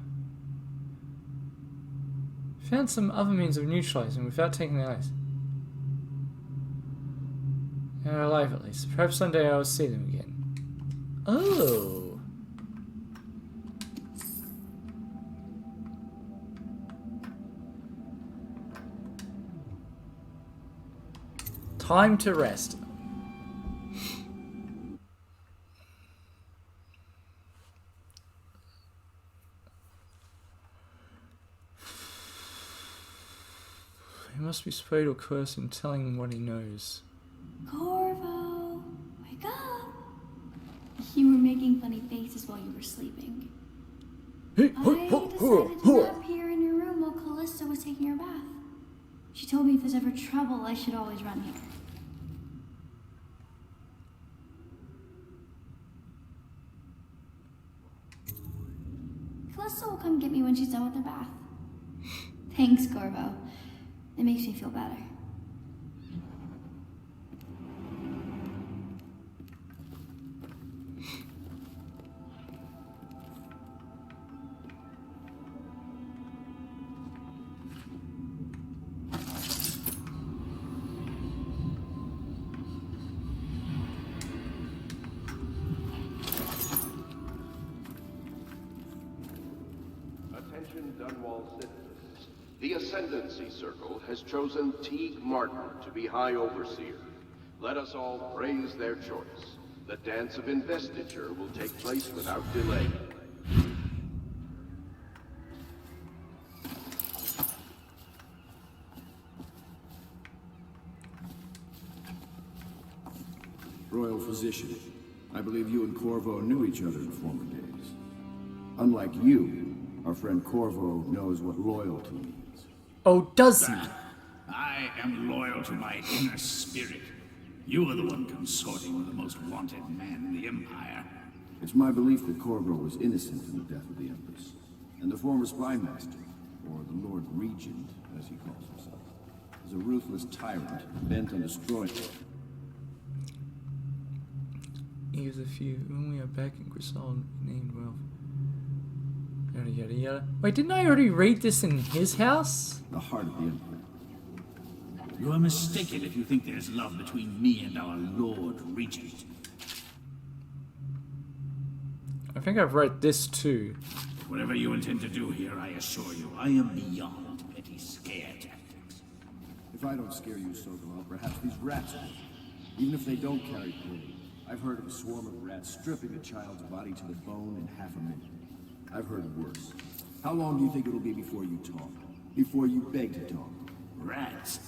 found some other means of neutralizing without taking the ice. They're alive at least. Perhaps someday I will see them again. Oh. Time to rest. He must be sprayed or cursed in telling him what he knows. Corvo, wake up! You were making funny faces while you were sleeping. I decided to nap here in your room while Callista was taking her bath. She told me if there's ever trouble, I should always run here. Callista will come get me when she's done with her bath. Thanks, Corvo. It makes me feel better. Attention Dunwall citizens. The Ascendancy Circle has chosen Teague Martin to be High Overseer. Let us all praise their choice. The dance of investiture will take place without delay. royal physician. I believe you and Corvo knew each other in former days. Unlike you, our friend Corvo knows what loyalty means. Oh, does he? I am loyal to my inner spirit. You are the one consorting with the most wanted man in the Empire. It's my belief that Corvo was innocent in the death of the Empress, and the former spy master, or the Lord Regent, as he calls himself, is a ruthless tyrant bent on destroying. Here's a few. When we are back in Grisald, named Ralph. Yada yada yada. Wait, didn't I already read this in his house? The heart of the Empire. You are mistaken if you think there's love between me and our Lord Regent. I think I've read this too. Whatever you intend to do here, I assure you, I am beyond petty scare tactics. If I don't scare you, Sokolov, perhaps these rats will. Even if they don't carry plague. I've heard of a swarm of rats stripping a child's body to the bone in half a minute. I've heard worse. How long do you think it'll be before you talk? Before you beg to talk? Rats?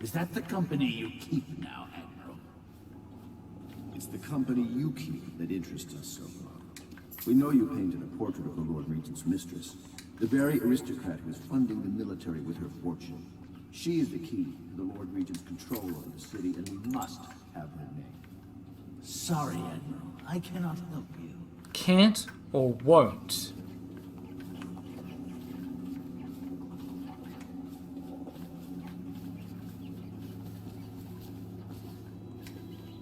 Is that the company you keep now, Admiral? It's the company you keep that interests us, Sokolov. We know you painted a portrait of the Lord Regent's mistress, the very aristocrat who is funding the military with her fortune. She is the key to the Lord Regent's control over the city, and we must have her name. Sorry, Admiral. I cannot help you. Can't or won't?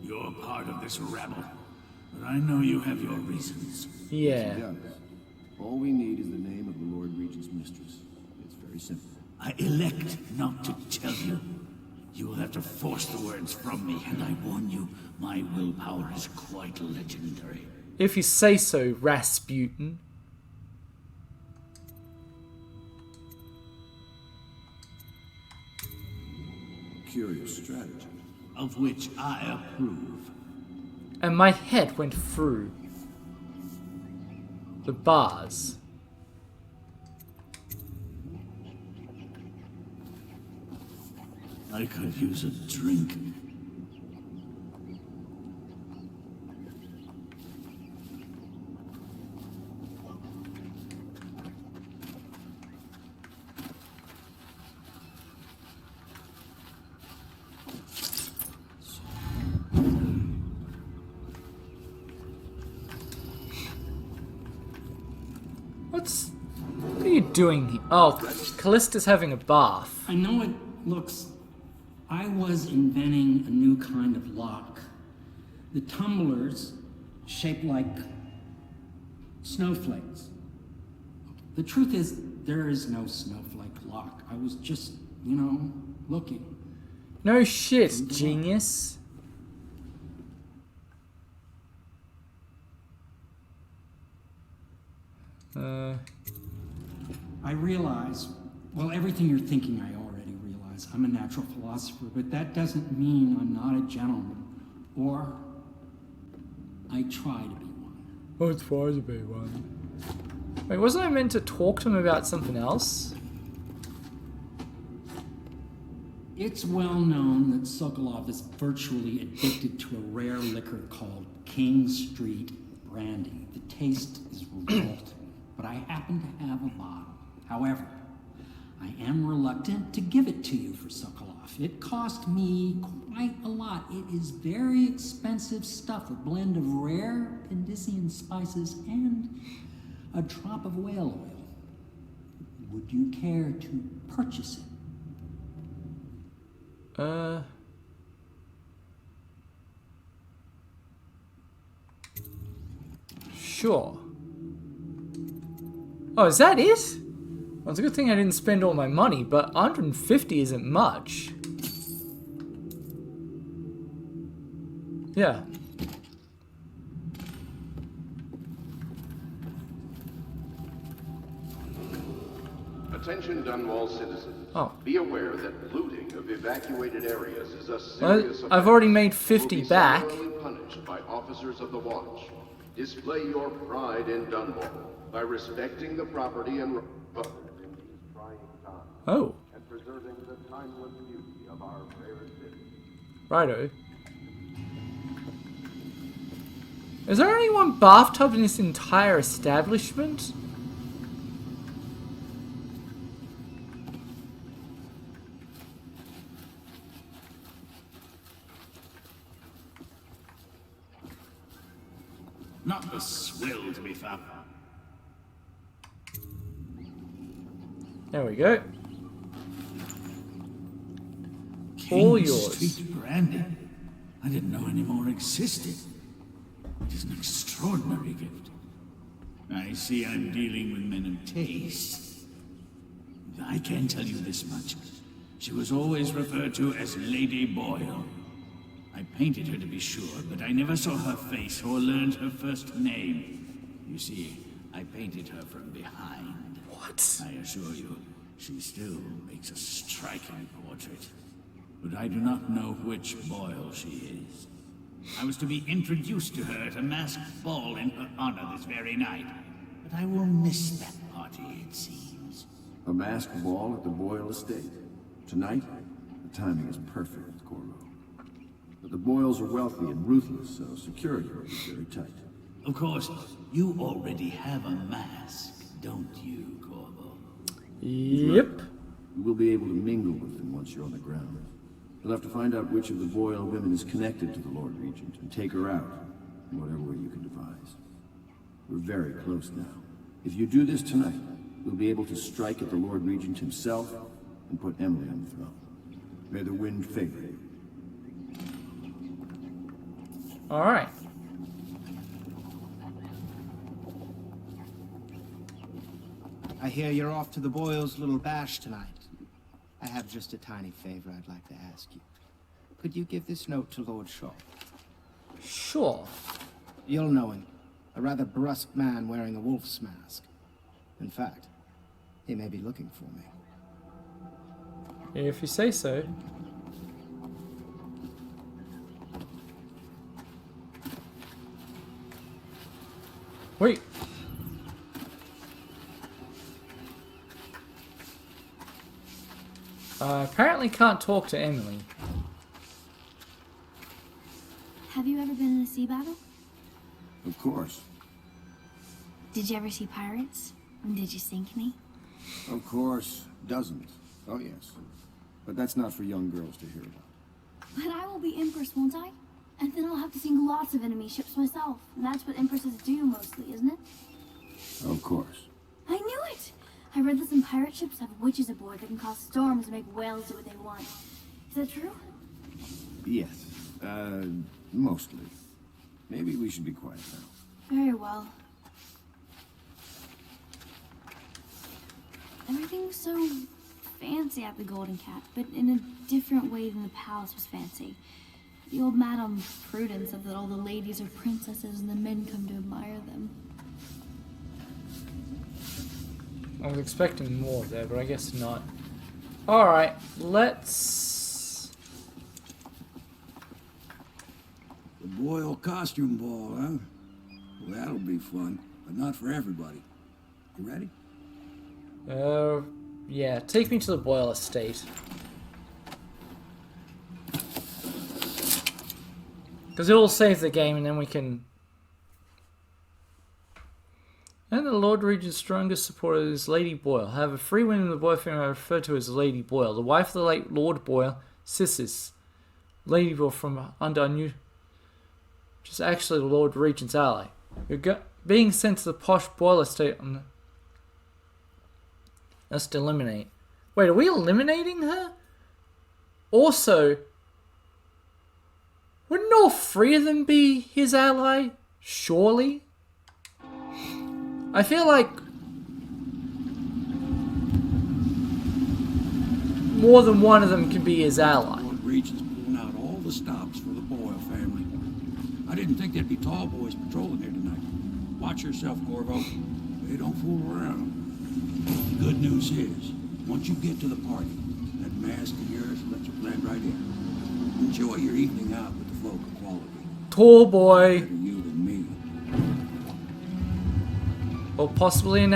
You're part of this rabble, but I know you have your reasons. Yeah. Yes. All we need is the name of the Lord Regent's mistress. It's very simple. I elect not to tell you. You will have to force the words from me, and I warn you, my willpower is quite legendary. If you say so, Rasputin. Curious strategy. Of which I approve. And my head went through the bars. I could use a drink. What are you doing here? Oh, Callista's having a bath. I know it looks... I was inventing a new kind of lock. The tumblers shaped like snowflakes. The truth is, there is no snowflake lock. I was just, looking. No shit, genius. I realize, well, everything you're thinking I already realize. I'm a natural philosopher, but that doesn't mean I'm not a gentleman. Or I try to be one. Oh, it's far to be one. Wait, wasn't I meant to talk to him about something else? It's well known that Sokolov is virtually addicted to a rare liquor called King Street Brandy. The taste is revolting, but I happen to have a bottle. However, I am reluctant to give it to you for Sokolov. It cost me quite a lot. It is very expensive stuff, a blend of rare Pendician spices and a drop of whale oil. Would you care to purchase it? Sure. Oh, is that it? Well, it's a good thing I didn't spend all my money, but 150 isn't much. Yeah. Attention Dunwall citizens. Oh. Be aware that looting of evacuated areas is a Well, serious offense. I've already made 50 Will be back. summarily punished by officers of the watch. Display your pride in Dunwall by respecting the property and others in these trying times. Oh. And preserving the timeless beauty of our rare city. Righto. Is there only one bathtub in this entire establishment? Not the swill to be found. There we go. All King yours. Street brandy. I didn't know any more existed. It is an extraordinary gift. I see I'm dealing with men of taste. I can tell you this much. She was always referred to as Lady Boyle. I painted her to be sure, but I never saw her face or learned her first name. You see, I painted her from behind. What? I assure you, she still makes a striking portrait. But I do not know which Boyle she is. I was to be introduced to her at a masked ball in her honor this very night. But I will miss that party, it seems. A masked ball at the Boyle estate. Tonight? The timing is perfect, Corvo. But the Boyles are wealthy and ruthless, so security will be very tight. Of course, you already have a mask, don't you, Corvo? Yep. You will be able to mingle with them once you're on the ground. You'll have to find out which of the Boyle women is connected to the Lord Regent and take her out in whatever way you can devise. We're very close now. If you do this tonight, we'll be able to strike at the Lord Regent himself and put Emily on the throne. May the wind favor you. Alright. I hear you're off to the Boyles' little bash tonight. I have just a tiny favor I'd like to ask you. Could you give this note to Lord Shaw? Sure. You'll know him. A rather brusque man wearing a wolf's mask. In fact, he may be looking for me. If you say so. Wait. I apparently can't talk to Emily. Have you ever been in a sea battle? Of course. Did you ever see pirates? And did you sink any? Of course. Dozens. Oh, yes. But that's not for young girls to hear about. But I will be Empress, won't I? And then I'll have to sink lots of enemy ships myself. And that's what Empresses do mostly, isn't it? Of course. I knew it! I read that some pirate ships have witches aboard that can cause storms and make whales do what they want. Is that true? Yes. Mostly. Maybe we should be quiet now. Very well. Everything's so fancy at the Golden Cat, but in a different way than the palace was fancy. The old Madame Prudence said that all the ladies are princesses and the men come to admire them. I was expecting more there, but I guess not. Alright, let's... The Boyle costume ball, huh? Well, that'll be fun, but not for everybody. You ready? Yeah, take me to the Boyle estate. Because it will save the game and then we can... And the Lord Regent's strongest supporter is Lady Boyle. However, three women in the Boyle family are referred to as Lady Boyle. The wife of the late Lord Boyle, Sis, Lady Boyle from under new, which is actually the Lord Regent's ally. You're being sent to the posh Boyle estate on the... Let's eliminate. Wait, are we eliminating her? Also, wouldn't all three of them be his ally? Surely? I feel like more than one of them can be his ally. Lord Regent's pulling out all the stops for the Boyle family. I didn't think there'd be tall boys patrolling here tonight. Watch yourself, Corvo. They don't fool around. The good news is, once you get to the party, that mask of yours lets you blend right in. Enjoy your evening out with the folk of quality. Tall boy. Better you than me. Or possibly an